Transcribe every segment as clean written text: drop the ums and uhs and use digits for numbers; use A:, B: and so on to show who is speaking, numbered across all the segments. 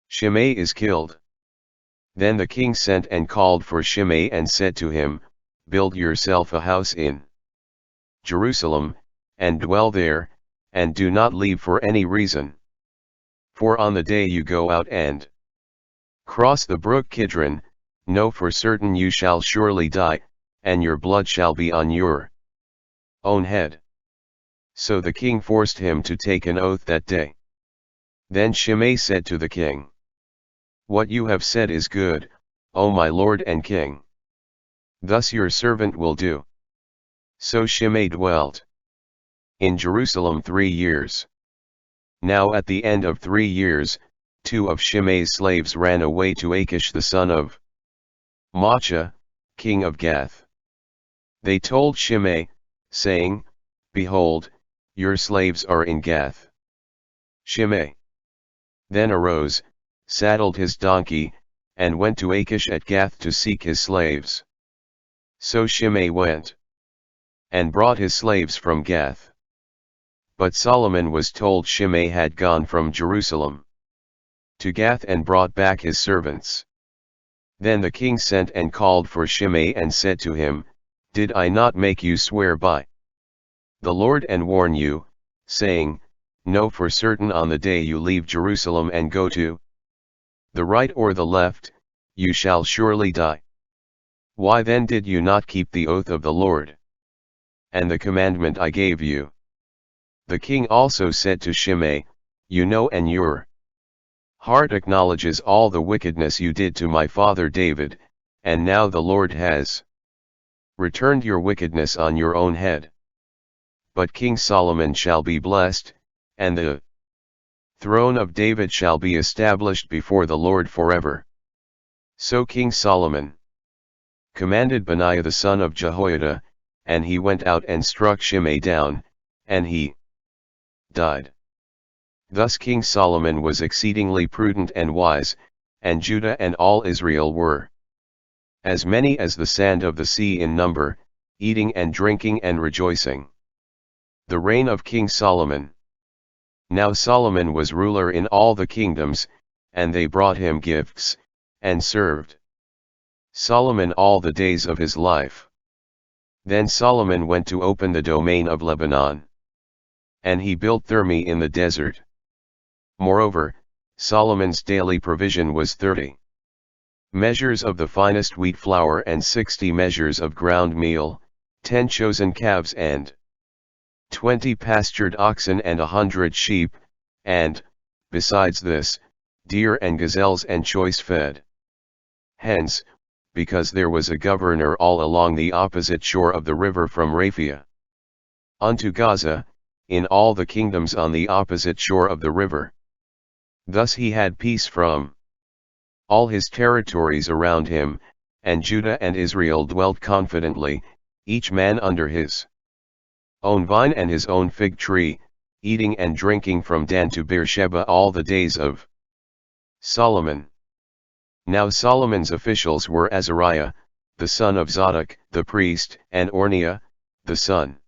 A: Shimei is killed. Then the king sent and called for Shimei and said to him, Build yourself a house in Jerusalem, and dwell there, and do not leave for any reason. For on the day you go out and cross the brook Kidron, know for certain you shall surely die, and your blood shall be on your own head. So the king forced him to take an oath that day. Then Shimei said to the king, What you have said is good, O my lord and king. Thus your servant will do. So Shimei dwelt in Jerusalem 3 years. Now at the end of 3 years, 2 of Shimei's slaves ran away to Achish the son of Maachah, king of Gath. They told Shimei, saying, Behold, your slaves are in Gath. Shimei then arose, saddled his donkey, and went to Achish at Gath to seek his slaves. So Shimei went and brought his slaves from Gath. But Solomon was told Shimei had gone from Jerusalem to Gath and brought back his servants. Then the king sent and called for Shimei and said to him, Did I not make you swear by the Lord and warn you, saying, Know for certain on the day you leave Jerusalem and go to the right or the left, you shall surely die. Why then did you not keep the oath of the Lord and the commandment I gave you? The king also said to Shimei, You know and your heart acknowledges all the wickedness you did to my father David, and now the Lord has returned your wickedness on your own head. But King Solomon shall be blessed, and the throne of David shall be established before the Lord forever. So King Solomon commanded Benaiah the son of Jehoiada, and he went out and struck Shimei down, and he died. Thus King Solomon was exceedingly prudent and wise, and Judah and all Israel were as many as the sand of the sea in number, eating and drinking and rejoicing. The reign of King Solomon. Now Solomon was ruler in all the kingdoms, and they brought him gifts, and served Solomon all the days of his life. Then Solomon went to open the domain of Lebanon, and he built Thermi in the desert. Moreover, Solomon's daily provision was 30 measures of the finest wheat flour and 60 measures of ground meal, 10 chosen calves and 20 pastured oxen and 100 sheep, and, besides this, deer and gazelles and choice fed hens, because there was a governor all along the opposite shore of the river from Raphia unto Gaza, in all the kingdoms on the opposite shore of the river. Thus he had peace from all his territories around him, and Judah and Israel dwelt confidently, each man under his own vine and his own fig tree, eating and drinking from Dan to Beersheba all the days of Solomon. Now Solomon's officials were Azariah, the son of Zadok the priest, and Orniah, the son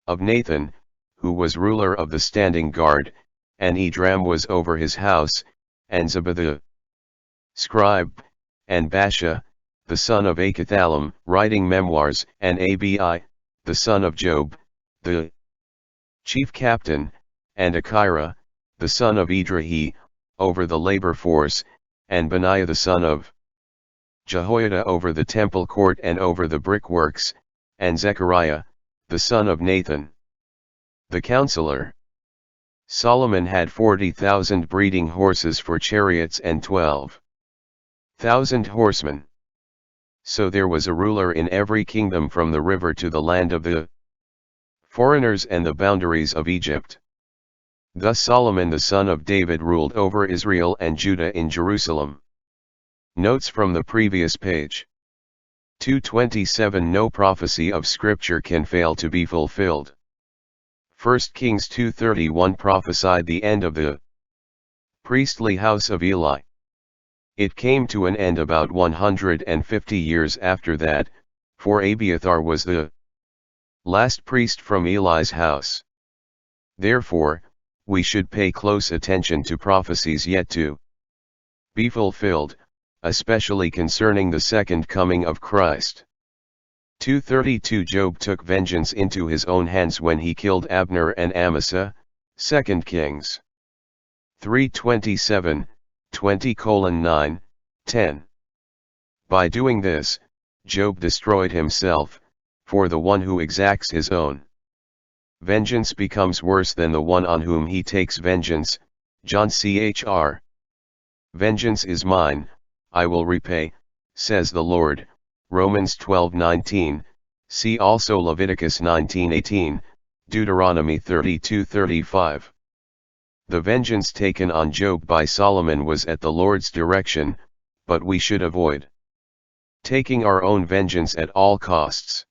A: of Nathan, who was ruler of the standing guard, and Edram was over his house, and Ziba the scribe, and Baasha, the son of Achithalam, writing memoirs, and Abi, the son of Job, the chief captain, and Akira, the son of Idrahi, over the labor force, and Benaiah the son of Jehoiada over the temple court and over the brickworks, and Zechariah, the son of Nathan, the counselor. Solomon had 40,000 breeding horses for chariots and 12,000 horsemen. So there was a ruler in every kingdom from the river to the land of the foreigners and the boundaries of Egypt. Thus Solomon the son of David ruled over Israel and Judah in Jerusalem. Notes from the previous page. 227 No prophecy of Scripture can fail to be fulfilled. 1 Kings 2:31 prophesied the end of the priestly house of Eli. It came to an end about 150 years after that, for Abiathar was the last priest from Eli's house. Therefore, we should pay close attention to prophecies yet to be fulfilled, especially concerning the second coming of Christ. 2:32 Job took vengeance into his own hands when he killed Abner and Amasa, 2 Kings 3:27, 20:9, 10. By doing this, Job destroyed himself, for the one who exacts his own vengeance becomes worse than the one on whom he takes vengeance. John Chr. Vengeance is mine, I will repay, says the Lord. Romans 12:19, see also Leviticus 19:18, Deuteronomy 32:35. The vengeance taken on Job by Solomon was at the Lord's direction, but we should avoid taking our own vengeance at all costs.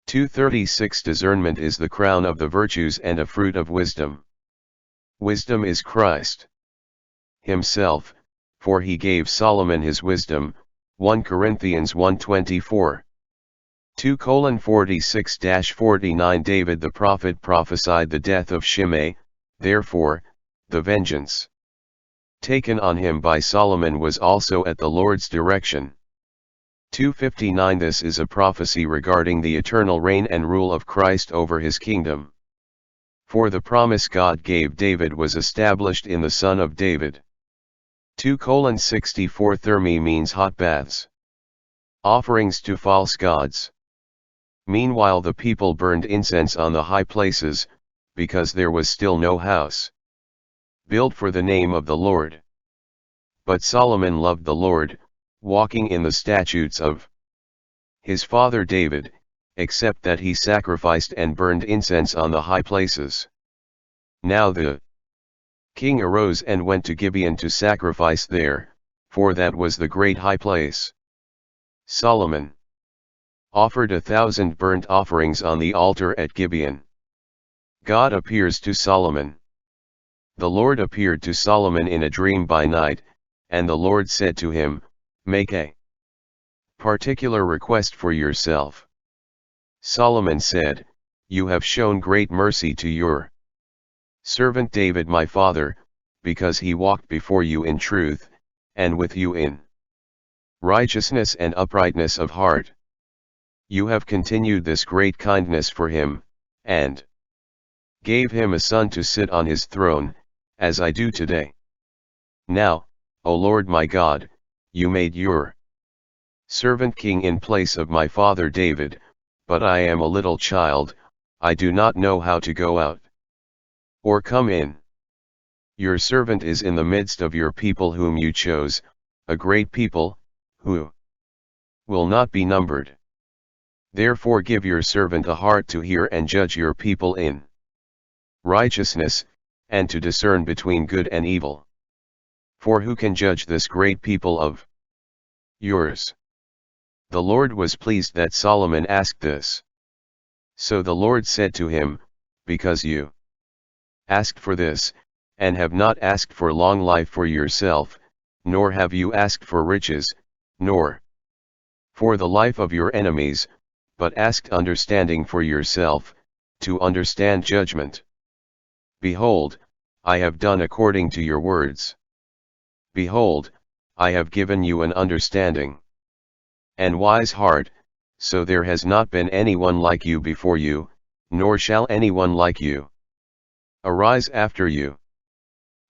A: 2:36 Discernment is the crown of the virtues and a fruit of wisdom. Wisdom is Christ Himself, for He gave Solomon his wisdom, 1 Corinthians 1:24. 2:46-49 David the prophet prophesied the death of Shimei, therefore, the vengeance taken on him by Solomon was also at the Lord's direction. 2:59 This is a prophecy regarding the eternal reign and rule of Christ over his kingdom. For the promise God gave David was established in the Son of David. 2:64 Thermi means hot baths. Offerings to false gods. Meanwhile the people burned incense on the high places, because there was still no house built for the name of the Lord. But Solomon loved the Lord, walking in the statutes of his father David, except that he sacrificed and burned incense on the high places. Now the king arose and went to Gibeon to sacrifice there, for that was the great high place. Solomon offered 1,000 burnt offerings on the altar at Gibeon. God appears to Solomon. The Lord appeared to Solomon in a dream by night, and the Lord said to him, make a particular request for yourself. Solomon said, you have shown great mercy to your servant David my father, because he walked before you in truth, and with you in righteousness and uprightness of heart. You have continued this great kindness for him, and gave him a son to sit on his throne, as I do today. Now, O Lord my God, you made your servant king in place of my father David, but I am a little child, I do not know how to go out or come in. Your servant is in the midst of your people whom you chose, a great people, who will not be numbered. Therefore give your servant a heart to hear and judge your people in righteousness, and to discern between good and evil. For who can judge this great people of yours? The Lord was pleased that Solomon asked this. So the Lord said to him, because you asked for this, and have not asked for long life for yourself, nor have you asked for riches, nor for the life of your enemies, but asked understanding for yourself, to understand judgment. Behold, I have done according to your words. Behold, I have given you an understanding and wise heart, so there has not been anyone like you before you, nor shall anyone like you arise after you.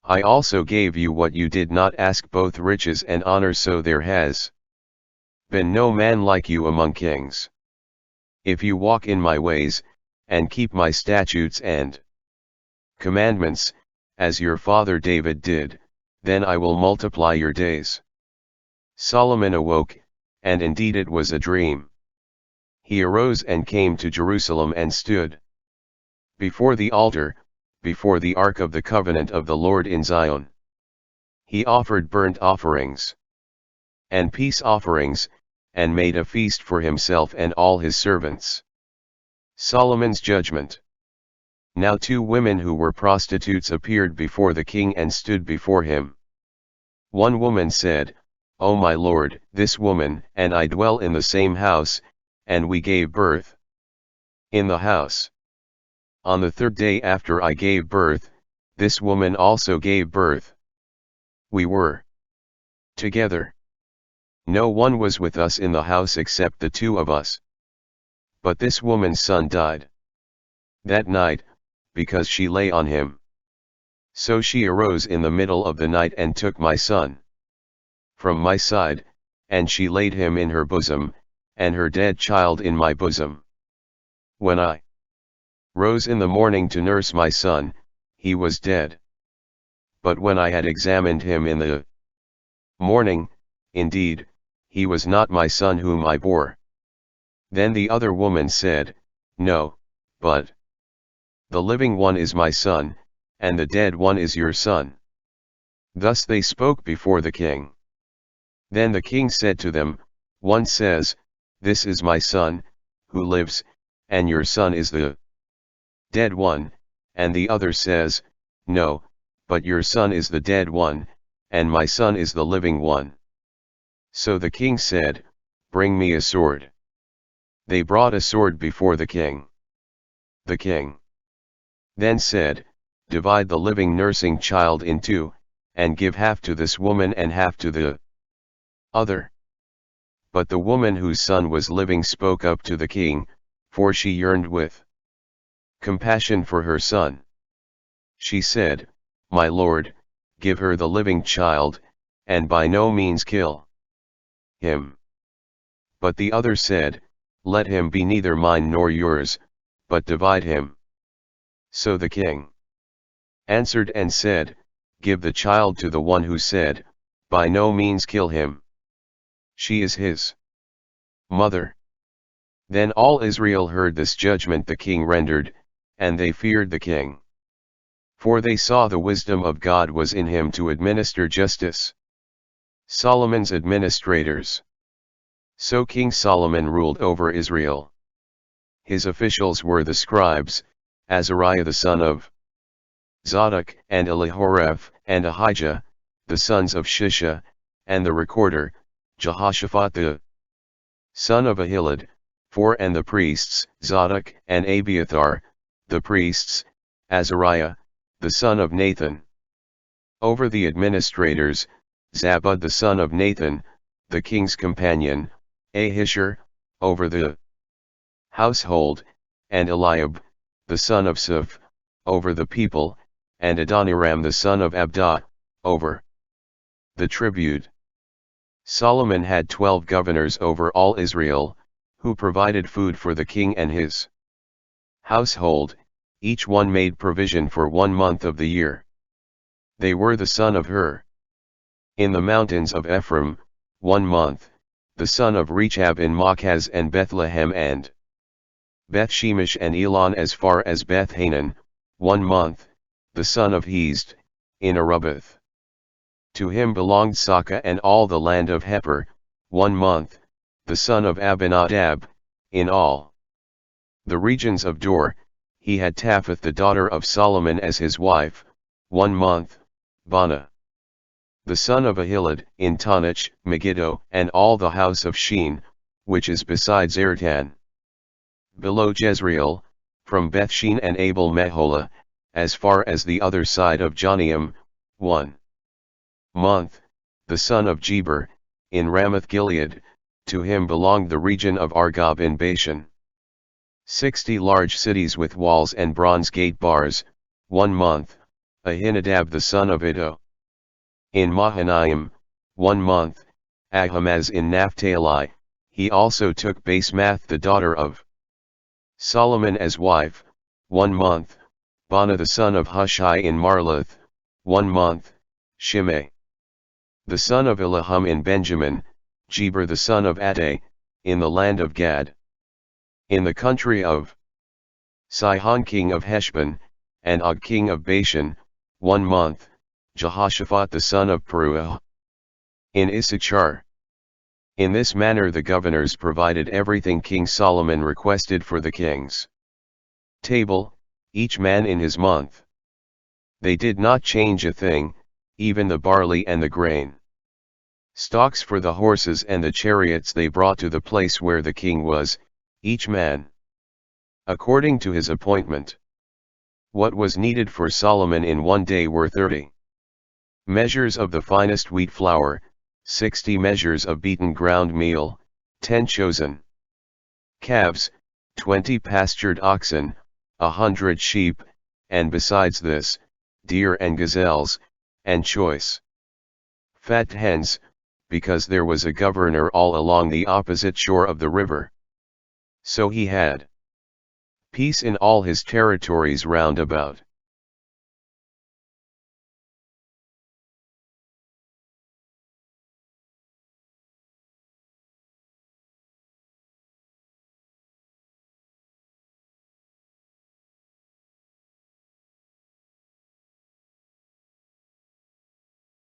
A: I also gave you what you did not ask, both riches and honor, so there has been no man like you among kings. If you walk in my ways, and keep my statutes and commandments, as your father David did, then I will multiply your days. Solomon awoke, and indeed it was a dream. He arose and came to Jerusalem and stood before the altar, before the ark of the covenant of the Lord in Zion. He offered burnt offerings and peace offerings, and made a feast for himself and all his servants. Solomon's judgment. Now 2 women who were prostitutes appeared before the king and stood before him. One woman said, O my lord, this woman and I dwell in the same house, and we gave birth in the house. On the 3rd day after I gave birth, this woman also gave birth. We were together. No one was with us in the house except the two of us. But this woman's son died that night, because she lay on him. So she arose in the middle of the night and took my son from my side, and she laid him in her bosom, and her dead child in my bosom. When I rose in the morning to nurse my son, he was dead. But when I had examined him in the morning, indeed, he was not my son whom I bore. Then the other woman said, No, but the living one is my son, and the dead one is your son. Thus they spoke before the king. Then the king said to them, One says, This is my son, who lives, and your son is the dead one, and the other says, No, but your son is the dead one, and my son is the living one. So the king said, Bring me a sword. They brought a sword before the king. The king then said, Divide the living nursing child in two, and give half to this woman and half to the other. But the woman whose son was living spoke up to the king, for she yearned with compassion for her son. She said, My lord, give her the living child, and by no means kill him. But the other said, Let him be neither mine nor yours, but divide him. So the king answered and said, Give the child to the one who said, By no means kill him. She is his mother. Then all Israel heard this judgment the king rendered, and they feared the king. For they saw the wisdom of God was in him to administer justice. Solomon's administrators. So King Solomon ruled over Israel. His officials were the scribes, Azariah the son of Zadok, and Elihoreph, and Ahijah, the sons of Shisha, and the recorder, Jehoshaphat the son of Ahilud, and the priests, Zadok and Abiathar, the priests, Azariah, the son of Nathan. Over the administrators, Zabud the son of Nathan, the king's companion, Ahishur, over the household, and Eliab, the son of Siph, over the people, and Adoniram the son of Abda, over the tribute. Solomon had 12 governors over all Israel, who provided food for the king and his household. Each one made provision for 1 month of the year. They were the son of Hur. In the mountains of Ephraim, 1 month, the son of Rechab in Machaz and Bethlehem and Beth-Shemesh and Elon as far as Beth-Hanan, 1 month, the son of Hezd, in Arubath. To him belonged Saka and all the land of Hepher, 1 month, the son of Abinadab, in all the regions of Dor. He had Taphath the daughter of Solomon as his wife, 1 month, Bana the son of Ahilud, in Tanach, Megiddo, and all the house of Sheen, which is beside Zertan. Below Jezreel, from Bethshean and Abel Meholah, as far as the other side of Joniam, 1 month, the son of Jeber, in Ramoth Gilead. To him belonged the region of Argob in Bashan. 60 large cities with walls and bronze gate bars, 1 month, Ahinadab the son of Iddo. In Mahanaim, 1 month, Ahimaaz in Naphtali. He also took Basemath the daughter of Solomon as wife, 1 month, Bana the son of Hushai in Marloth, 1 month, Shimei the son of Eliham in Benjamin, Jeber the son of Attai, in the land of Gad. In the country of Sihon king of Heshbon, and Og king of Bashan, 1 month, Jehoshaphat the son of Peruah. In Issachar. In this manner the governors provided everything King Solomon requested for the king's table, each man in his month. They did not change a thing, even the barley and the grain. Stocks for the horses and the chariots they brought to the place where the king was, each man according to his appointment. What was needed for Solomon in 1 day were 30 measures of the finest wheat flour, 60 measures of beaten ground meal, 10 chosen calves, 20 pastured oxen, 100 sheep, and besides this, deer and gazelles, and choice fat hens, because there was a governor all along the opposite shore of the river. So he had peace in all his territories round about.